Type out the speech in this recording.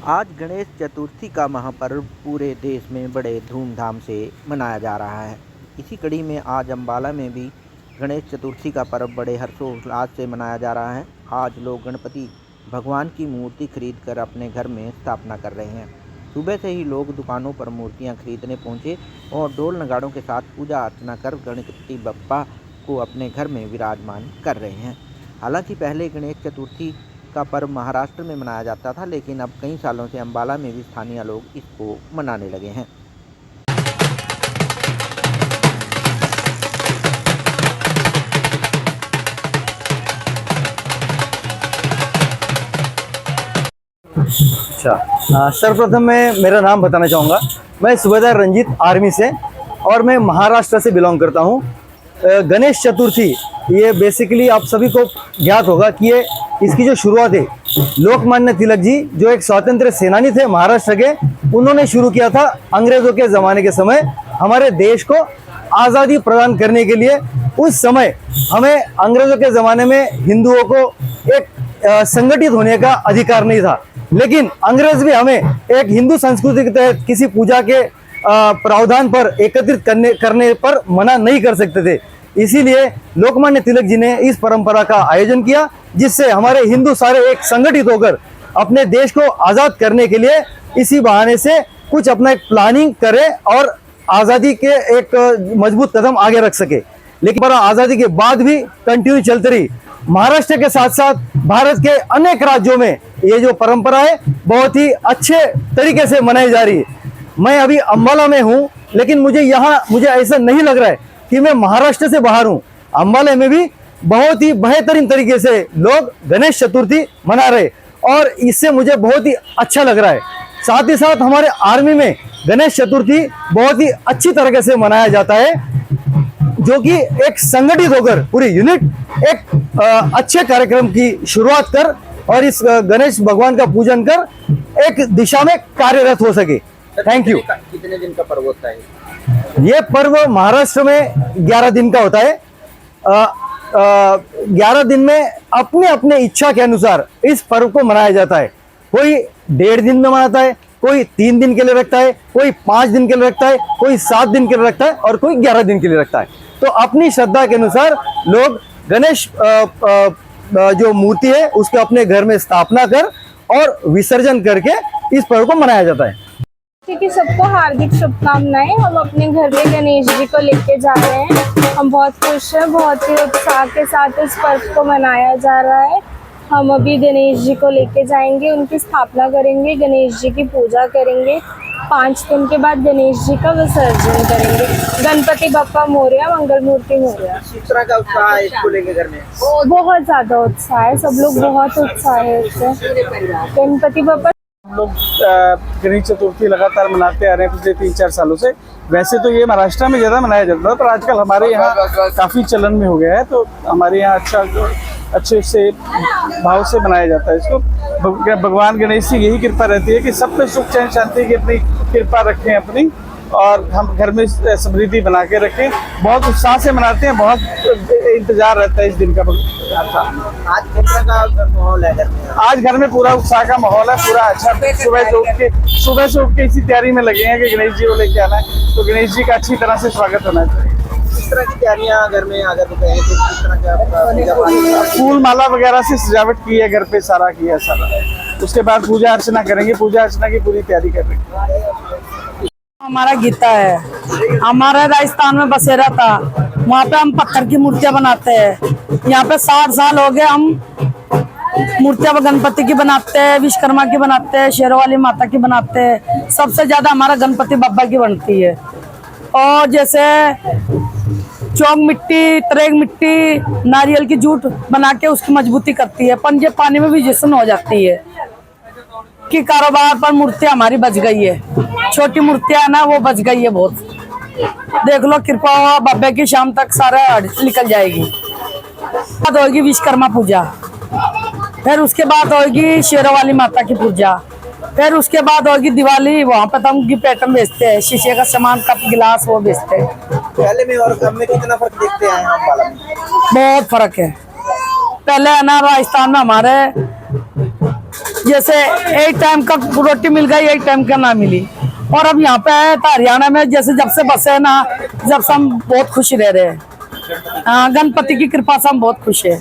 आज गणेश चतुर्थी का महापर्व पूरे देश में बड़े धूमधाम से मनाया जा रहा है। इसी कड़ी में आज अम्बाला में भी गणेश चतुर्थी का पर्व बड़े हर्षोल्लास से मनाया जा रहा है। आज लोग गणपति भगवान की मूर्ति खरीदकर अपने घर में स्थापना कर रहे हैं। सुबह से ही लोग दुकानों पर मूर्तियां खरीदने पहुंचे और ढोल नगाड़ों के साथ पूजा अर्चना कर गणपति बप्पा को अपने घर में विराजमान कर रहे हैं। हालांकि पहले गणेश चतुर्थी का पर्व महाराष्ट्र में मनाया जाता था, लेकिन अब कई सालों से अम्बाला में भी स्थानीय लोग इसको मनाने लगे हैं। अच्छा, सर्वप्रथम मैं मेरा नाम बताना चाहूँगा। मैं सूबेदार रंजीत आर्मी से और मैं महाराष्ट्र से बिलोंग करता हूँ। गणेश चतुर्थी ये बेसिकली आप सभी को ज्ञात होगा कि ये इसकी जो शुरुआत है लोकमान्य तिलक जी जो एक स्वतंत्र सेनानी थे महाराष्ट्र के, उन्होंने शुरू किया था अंग्रेजों के ज़माने के समय हमारे देश को आज़ादी प्रदान करने के लिए। उस समय हमें अंग्रेजों के ज़माने में हिंदुओं को एक संगठित होने का अधिकार नहीं था, लेकिन अंग्रेज भी हमें एक हिंदू संस्कृति के तहत किसी पूजा के प्रावधान पर एकत्रित करने पर मना नहीं कर सकते थे। इसीलिए लोकमान्य तिलक जी ने इस परंपरा का आयोजन किया, जिससे हमारे हिंदू सारे एक संगठित होकर अपने देश को आज़ाद करने के लिए इसी बहाने से कुछ अपना एक प्लानिंग करें और आज़ादी के एक मजबूत कदम आगे रख सके। लेकिन पर आज़ादी के बाद भी कंटिन्यू चलती रही। महाराष्ट्र के साथ साथ भारत के अनेक राज्यों में ये जो परंपरा है बहुत ही अच्छे तरीके से मनाई जा रही है। मैं अभी अम्बाला में हूँ, लेकिन मुझे ऐसा नहीं लग रहा है कि मैं महाराष्ट्र से बाहर हूँ। अम्बाला में भी बहुत ही बेहतरीन तरीके से लोग गणेश चतुर्थी मना रहे और इससे मुझे बहुत ही अच्छा लग रहा है। साथ ही साथ हमारे आर्मी में गणेश चतुर्थी बहुत ही अच्छी तरीके से मनाया जाता है, जो कि एक संगठित होकर पूरी यूनिट एक अच्छे कार्यक्रम की शुरुआत कर और इस गणेश भगवान का पूजन कर एक दिशा में कार्यरत हो सके। Thank you. कितने दिन का पर्व होता है? ये पर्व महाराष्ट्र में 11 दिन का होता है। 11 दिन में अपने अपने इच्छा के अनुसार इस पर्व को मनाया जाता है। कोई 1.5 दिन में मनाता है, कोई 3 दिन के लिए रखता है, कोई 5 दिन के लिए रखता है, कोई 7 दिन के लिए रखता है और कोई 11 दिन के लिए रखता है। तो अपनी श्रद्धा के अनुसार लोग गणेश जो मूर्ति है उसको अपने घर में स्थापना कर और विसर्जन करके इस पर्व को मनाया जाता है। ठीक है, सबको हार्दिक शुभकामनाएं। हम अपने घर में गणेश जी को लेके जा रहे हैं। हम बहुत खुश हैं, बहुत ही उत्साह के साथ इस पर्व को मनाया जा रहा है। हम अभी गणेश जी को लेके जाएंगे, उनकी स्थापना करेंगे, गणेश जी की पूजा करेंगे। 5 दिन के बाद गणेश जी का विसर्जन करेंगे। गणपति बप्पा मोरया, मंगल मूर्ति मोरया। किस तरह का उत्साह है इसको लेके घर में? बहुत ज्यादा उत्साह है, सब लोग बहुत उत्साह है इससे। गणपति बप्पा हम लोग गणेश चतुर्थी लगातार मनाते आ रहे हैं पिछले 3-4 सालों से। वैसे तो ये महाराष्ट्र में ज़्यादा मनाया जाता था, पर आजकल हमारे यहाँ काफ़ी चलन में हो गया है, तो हमारे यहाँ अच्छे से भाव से मनाया जाता है इसको। भगवान गणेश से यही कृपा रहती है कि सब पे सुख चैन शांति की अपनी कृपा रखें अपनी, और हम घर में समृद्धि बना के रखें। बहुत उत्साह से मनाते हैं, बहुत इंतजार रहता है इस दिन का। आज किस तरह का माहौल है घर में? आज घर में पूरा उत्साह का माहौल है, पूरा अच्छा। सुबह से उठ के इसी तैयारी में लगे हैं कि गणेश जी को लेके आना है, तो गणेश जी का अच्छी तरह से स्वागत होना चाहिए। किस तरह की तैयारियां घर में अगर बताएं तो किस तरह का फूल माला वगैरह से सजावट की है, घर पे सारा किया सारा। उसके बाद पूजा अर्चना करेंगे, पूजा अर्चना की पूरी तैयारी कर रहे हैं। हमारा गीता है, हमारा राजस्थान में बसेरा था, वहाँ पे हम पत्थर की मूर्तियां बनाते हैं। यहाँ पे 60 साल हो गए हम मूर्तियां गणपति की बनाते हैं, विश्वकर्मा की बनाते हैं, शेरवाली माता की बनाते हैं। सबसे ज्यादा हमारा गणपति बप्पा की बनती है। और जैसे चौक मिट्टी, तरेग मिट्टी, नारियल की जूट बना के उसकी मजबूती करती है। पंजे पानी में भी जिस्म हो जाती है कि कारोबार पर मूर्तियां हमारी बच गई है। छोटी मूर्तियां है ना, वो बच गई है बहुत। देख लो, कृपा हुआ बब्बे की शाम तक सारा निकल जाएगी। बाद होगी विश्वकर्मा पूजा, फिर उसके बाद होगी शेरवाली माता की पूजा, फिर उसके बाद होगी दिवाली। वहाँ पे तो हम गिफ्ट आइटम बेचते हैं, शीशे का सामान, कप गिलास वो बेचते हैं। पहले में और अब में कितना फर्क देखते हैं अम्बाला में? बहुत फर्क है। पहले है ना राजस्थान में हमारे जैसे एक टाइम का रोटी मिल गई, एक टाइम का ना मिली। और अब यहाँ पे आए तो हरियाणा में जैसे जब से बसे ना, जब से हम बहुत खुश रह रहे हैं। गणपति की कृपा से हम बहुत खुश है।